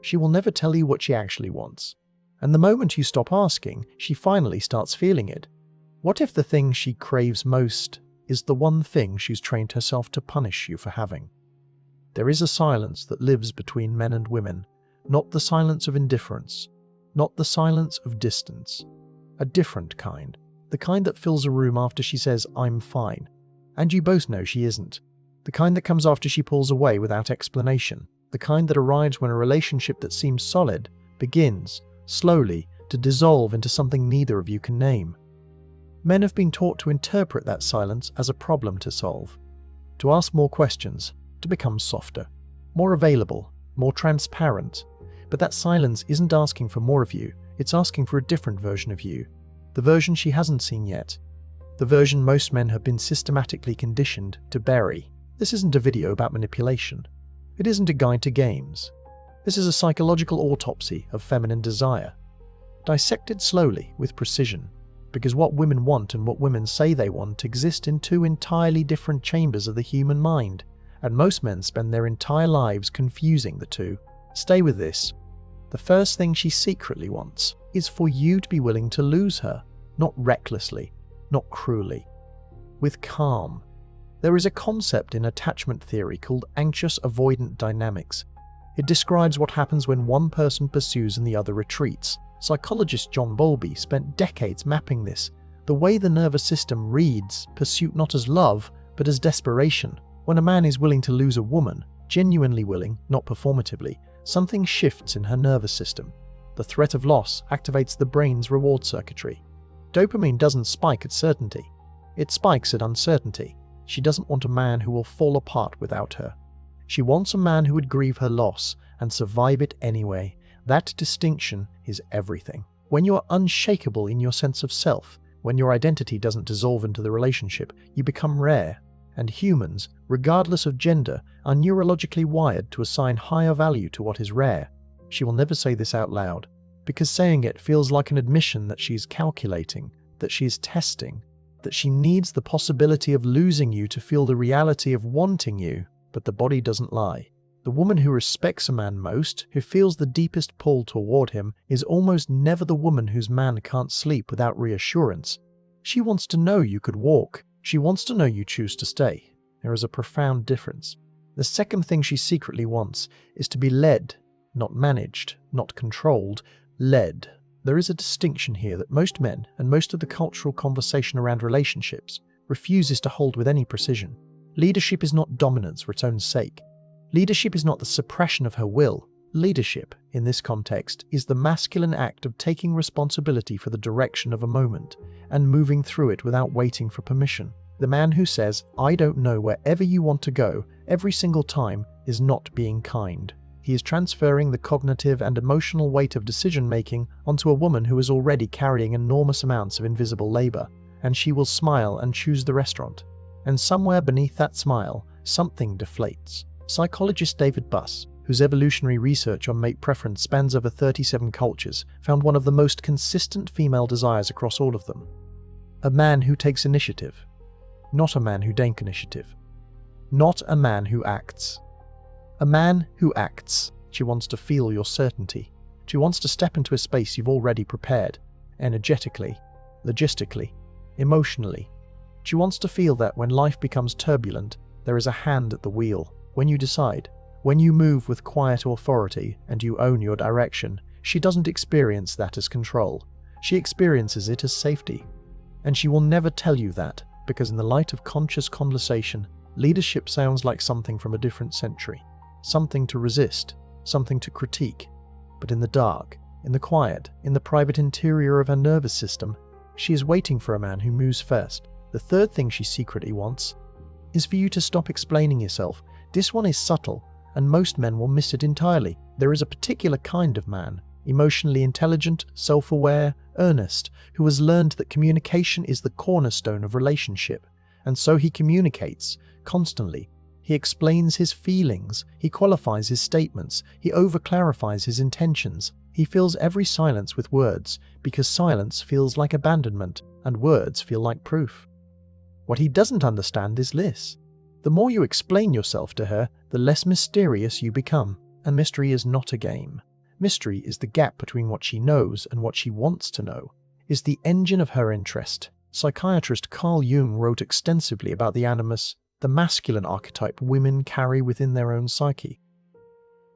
She will never tell you what she actually wants. And the moment you stop asking, she finally starts feeling it. What if the thing she craves most is the one thing she's trained herself to punish you for having? There is a silence that lives between men and women, not the silence of indifference, not the silence of distance. A different kind, the kind that fills a room after she says, "I'm fine," and you both know she isn't. The kind that comes after she pulls away without explanation. The kind that arrives when a relationship that seems solid begins, slowly, to dissolve into something neither of you can name. Men have been taught to interpret that silence as a problem to solve, to ask more questions, to become softer, more available, more transparent. But that silence isn't asking for more of you, it's asking for a different version of you. The version she hasn't seen yet. The version most men have been systematically conditioned to bury. This isn't a video about manipulation. It isn't a guide to games. This is a psychological autopsy of feminine desire. Dissected slowly, with precision, because what women want and what women say they want exist in two entirely different chambers of the human mind, and most men spend their entire lives confusing the two. Stay with this. The first thing she secretly wants is for you to be willing to lose her, not recklessly, not cruelly, with calm. There is a concept in attachment theory called anxious avoidant dynamics. It describes what happens when one person pursues and the other retreats. Psychologist John Bowlby spent decades mapping this, the way the nervous system reads pursuit not as love, but as desperation. When a man is willing to lose a woman, genuinely willing, not performatively, something shifts in her nervous system. The threat of loss activates the brain's reward circuitry. Dopamine doesn't spike at certainty. It spikes at uncertainty. She doesn't want a man who will fall apart without her. She wants a man who would grieve her loss and survive it anyway. That distinction is everything. When you are unshakable in your sense of self, when your identity doesn't dissolve into the relationship, you become rare. And humans, regardless of gender, are neurologically wired to assign higher value to what is rare. She will never say this out loud, because saying it feels like an admission that she's calculating, that she's testing, that she needs the possibility of losing you to feel the reality of wanting you. But the body doesn't lie. The woman who respects a man most, who feels the deepest pull toward him, is almost never the woman whose man can't sleep without reassurance. She wants to know you could walk. She wants to know you choose to stay. There is a profound difference. The second thing she secretly wants is to be led, not managed, not controlled, led. There is a distinction here that most men and most of the cultural conversation around relationships refuses to hold with any precision. Leadership is not dominance for its own sake. Leadership is not the suppression of her will. Leadership, in this context, is the masculine act of taking responsibility for the direction of a moment and moving through it without waiting for permission. The man who says, "I don't know wherever you want to go," every single time is not being kind. He is transferring the cognitive and emotional weight of decision-making onto a woman who is already carrying enormous amounts of invisible labor, and she will smile and choose the restaurant. And somewhere beneath that smile, something deflates. Psychologist David Buss, whose evolutionary research on mate preference spans over 37 cultures, found one of the most consistent female desires across all of them. A man who takes initiative. Not a man who takes initiative. Not a man who acts. A man who acts. She wants to feel your certainty. She wants to step into a space you've already prepared, energetically, logistically, emotionally. She wants to feel that when life becomes turbulent, there is a hand at the wheel. When you decide, when you move with quiet authority and you own your direction, she doesn't experience that as control. She experiences it as safety. And she will never tell you that, because in the light of conscious conversation, leadership sounds like something from a different century. Something to resist, something to critique. But in the dark, in the quiet, in the private interior of her nervous system, she is waiting for a man who moves first. The third thing she secretly wants is for you to stop explaining yourself. This one is subtle, and most men will miss it entirely. There is a particular kind of man, emotionally intelligent, self-aware, earnest, who has learned that communication is the cornerstone of relationship, and so he communicates constantly. He explains his feelings, he qualifies his statements, he over-clarifies his intentions. He fills every silence with words, because silence feels like abandonment, and words feel like proof. What he doesn't understand is this. The more you explain yourself to her, the less mysterious you become, and mystery is not a game. Mystery is the gap between what she knows and what she wants to know, is the engine of her interest. Psychiatrist Carl Jung wrote extensively about the animus, the masculine archetype women carry within their own psyche.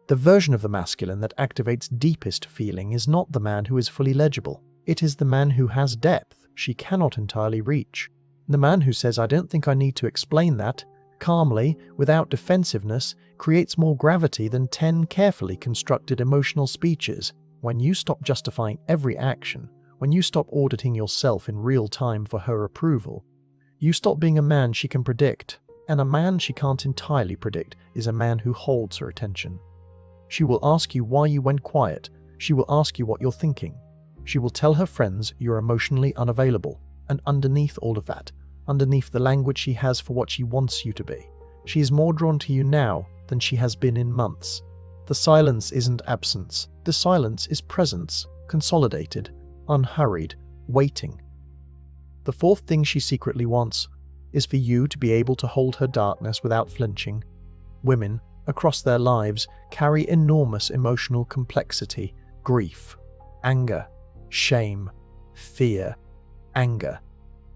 The version of the masculine that activates deepest feeling is not the man who is fully legible. It is the man who has depth she cannot entirely reach. The man who says, "I don't think I need to explain that," calmly, without defensiveness, creates more gravity than 10 carefully constructed emotional speeches. When you stop justifying every action, when you stop auditing yourself in real time for her approval, you stop being a man she can predict. And a man she can't entirely predict is a man who holds her attention. She will ask you why you went quiet. She will ask you what you're thinking. She will tell her friends you're emotionally unavailable. And underneath all of that, underneath the language she has for what she wants you to be, she is more drawn to you now than she has been in months. The silence isn't absence. The silence is presence, consolidated, unhurried, waiting. The fourth thing she secretly wants is for you to be able to hold her darkness without flinching. Women, across their lives, carry enormous emotional complexity, grief, anger, shame, fear, anger,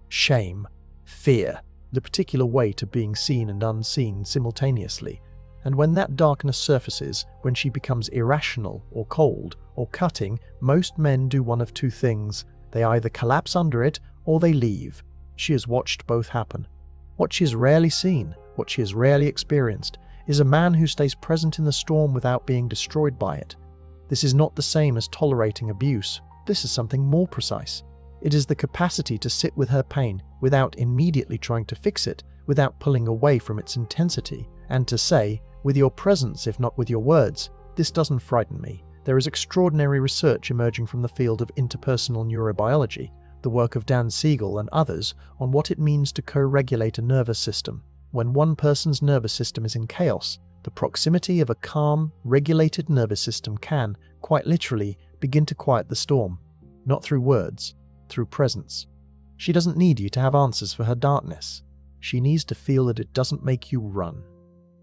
shame, fear, the particular weight of being seen and unseen simultaneously. And when that darkness surfaces, when she becomes irrational or cold or cutting, most men do one of two things. They either collapse under it or they leave. She has watched both happen. What she has rarely seen, what she has rarely experienced, is a man who stays present in the storm without being destroyed by it. This is not the same as tolerating abuse. This is something more precise. It is the capacity to sit with her pain without immediately trying to fix it, without pulling away from its intensity, and to say, with your presence if not with your words, "This doesn't frighten me." There is extraordinary research emerging from the field of interpersonal neurobiology, the work of Siegel and others, on what it means to co-regulate a nervous system. When one person's nervous system is in chaos, the proximity of a calm, regulated nervous system can, quite literally, begin to quiet the storm. Not through words, through presence. She doesn't need you to have answers for her darkness. She needs to feel that it doesn't make you run.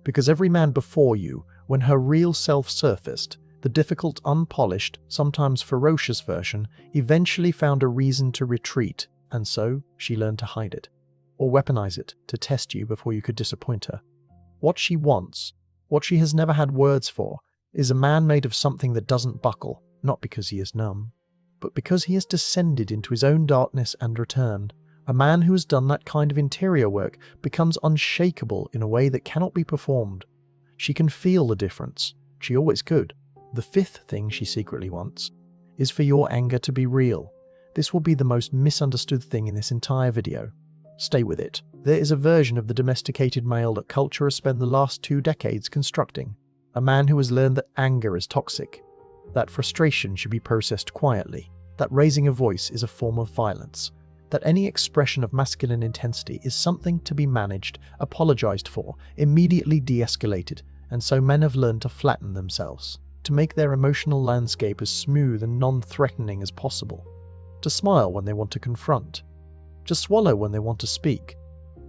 Because every man before you, when her real self surfaced, the difficult, unpolished, sometimes ferocious version, eventually found a reason to retreat, and so she learned to hide it, or weaponize it to test you before you could disappoint her. What she wants, what she has never had words for, is a man made of something that doesn't buckle, not because he is numb, but because he has descended into his own darkness and returned. A man who has done that kind of interior work becomes unshakable in a way that cannot be performed. She can feel the difference. She always could. The fifth thing she secretly wants is for your anger to be real. This will be the most misunderstood thing in this entire video. Stay with it. There is a version of the domesticated male that culture has spent the last 2 decades constructing. A man who has learned that anger is toxic, that frustration should be processed quietly, that raising a voice is a form of violence, that any expression of masculine intensity is something to be managed, apologized for, immediately de-escalated, and so men have learned to flatten themselves, to make their emotional landscape as smooth and non-threatening as possible, to smile when they want to confront, to swallow when they want to speak.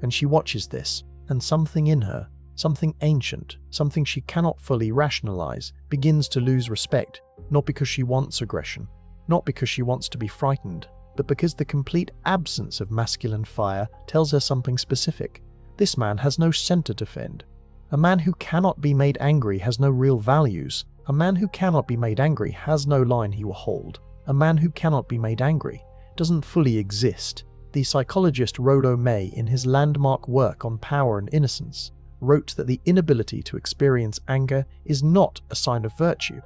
And she watches this, and something in her, something ancient, something she cannot fully rationalize, begins to lose respect, not because she wants aggression, not because she wants to be frightened, but because the complete absence of masculine fire tells her something specific. This man has no center to defend. A man who cannot be made angry has no real values. A man who cannot be made angry has no line he will hold. A man who cannot be made angry doesn't fully exist. The psychologist Rollo May, in his landmark work on power and innocence, wrote that the inability to experience anger is not a sign of virtue.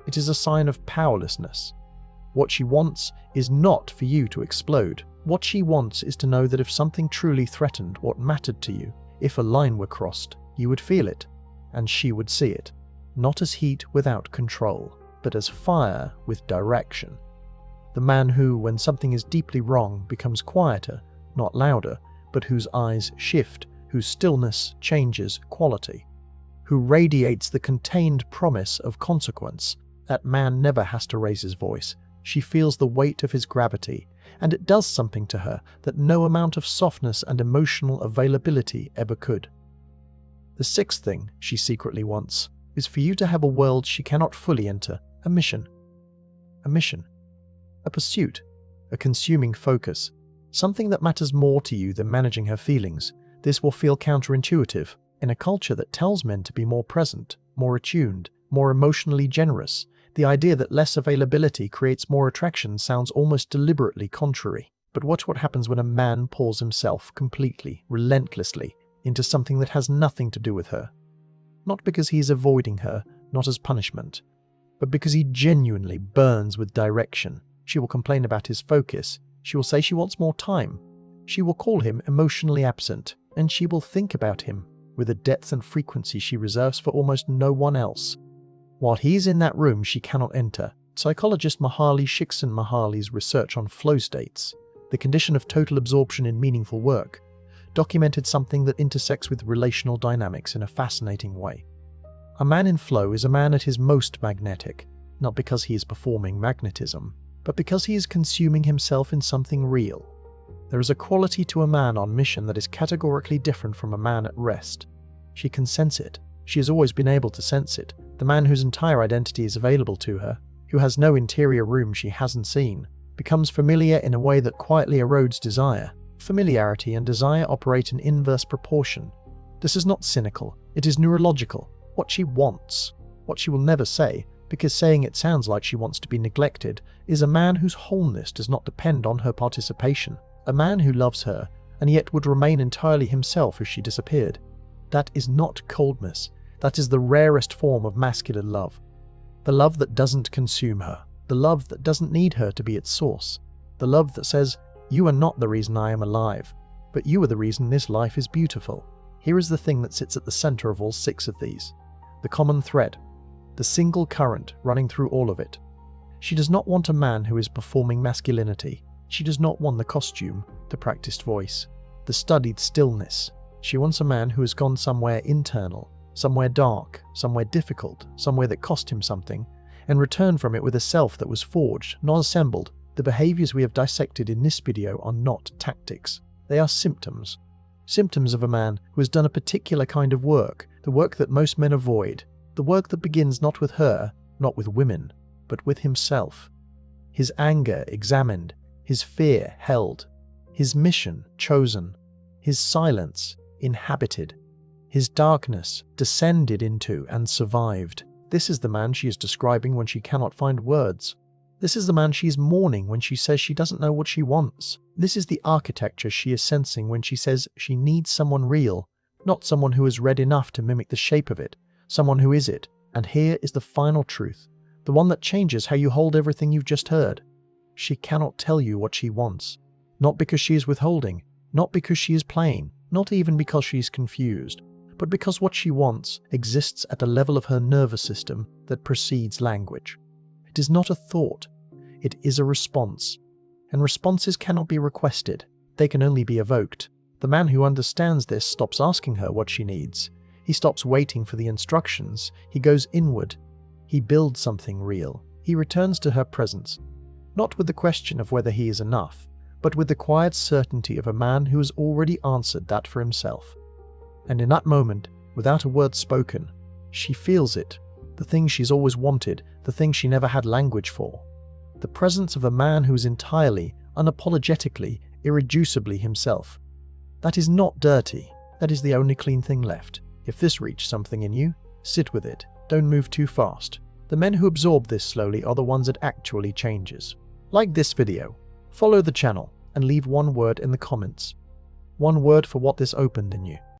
It is a sign of powerlessness. What she wants is not for you to explode. What she wants is to know that if something truly threatened what mattered to you, if a line were crossed, you would feel it, and she would see it. Not as heat without control, but as fire with direction. The man who, when something is deeply wrong, becomes quieter, not louder, but whose eyes shift, whose stillness changes quality, who radiates the contained promise of consequence. That man never has to raise his voice. She feels the weight of his gravity, and it does something to her that no amount of softness and emotional availability ever could. The sixth thing she secretly wants is for you to have a world she cannot fully enter, A mission. A mission. A pursuit. A consuming focus. Something that matters more to you than managing her feelings. This will feel counterintuitive in a culture that tells men to be more present, more attuned, more emotionally generous. The idea that less availability creates more attraction sounds almost deliberately contrary. But watch what happens when a man pours himself completely, relentlessly, into something that has nothing to do with her. Not because he is avoiding her, not as punishment, but because he genuinely burns with direction. She will complain about his focus. She will say she wants more time. She will call him emotionally absent, and she will think about him with a depth and frequency she reserves for almost no one else. While he's in that room she cannot enter, psychologist Mihaly Csikszentmihalyi's research on flow states, the condition of total absorption in meaningful work, documented something that intersects with relational dynamics in a fascinating way. A man in flow is a man at his most magnetic, not because he is performing magnetism, but because he is consuming himself in something real. There is a quality to a man on mission that is categorically different from a man at rest. She can sense it. She has always been able to sense it. The man whose entire identity is available to her, who has no interior room she hasn't seen, becomes familiar in a way that quietly erodes desire. Familiarity and desire operate in inverse proportion. This is not cynical, it is neurological. What she wants, what she will never say, because saying it sounds like she wants to be neglected, is a man whose wholeness does not depend on her participation. A man who loves her, and yet would remain entirely himself if she disappeared. That is not coldness. That is the rarest form of masculine love. The love that doesn't consume her. The love that doesn't need her to be its source. The love that says, "You are not the reason I am alive, but you are the reason this life is beautiful." Here is the thing that sits at the center of all 6 of these. The common thread. The single current running through all of it. She does not want a man who is performing masculinity. She does not want the costume, the practiced voice, the studied stillness. She wants a man who has gone somewhere internal, somewhere dark, somewhere difficult, somewhere that cost him something, and returned from it with a self that was forged, not assembled. The behaviors we have dissected in this video are not tactics. They are symptoms. Symptoms of a man who has done a particular kind of work, the work that most men avoid, the work that begins not with her, not with women, but with himself. His anger examined, his fear held, his mission chosen, his silence inhabited, his darkness descended into and survived. This is the man she is describing when she cannot find words. This is the man she is mourning when she says she doesn't know what she wants. This is the architecture she is sensing when she says she needs someone real, not someone who has read enough to mimic the shape of it, someone who is it. And here is the final truth, the one that changes how you hold everything you've just heard. She cannot tell you what she wants, not because she is withholding, not because she is playing, not even because she is confused, but because what she wants exists at a level of her nervous system that precedes language. It is not a thought, it is a response. And responses cannot be requested, they can only be evoked. The man who understands this stops asking her what she needs. He stops waiting for the instructions. He goes inward. He builds something real. He returns to her presence, not with the question of whether he is enough, but with the quiet certainty of a man who has already answered that for himself. And in that moment, without a word spoken, she feels it, the thing she's always wanted, the thing she never had language for. The presence of a man who is entirely, unapologetically, irreducibly himself. That is not dirty. That is the only clean thing left. If this reached something in you, sit with it. Don't move too fast. The men who absorb this slowly are the ones it actually changes. Like this video, follow the channel, and leave one word in the comments. One word for what this opened in you.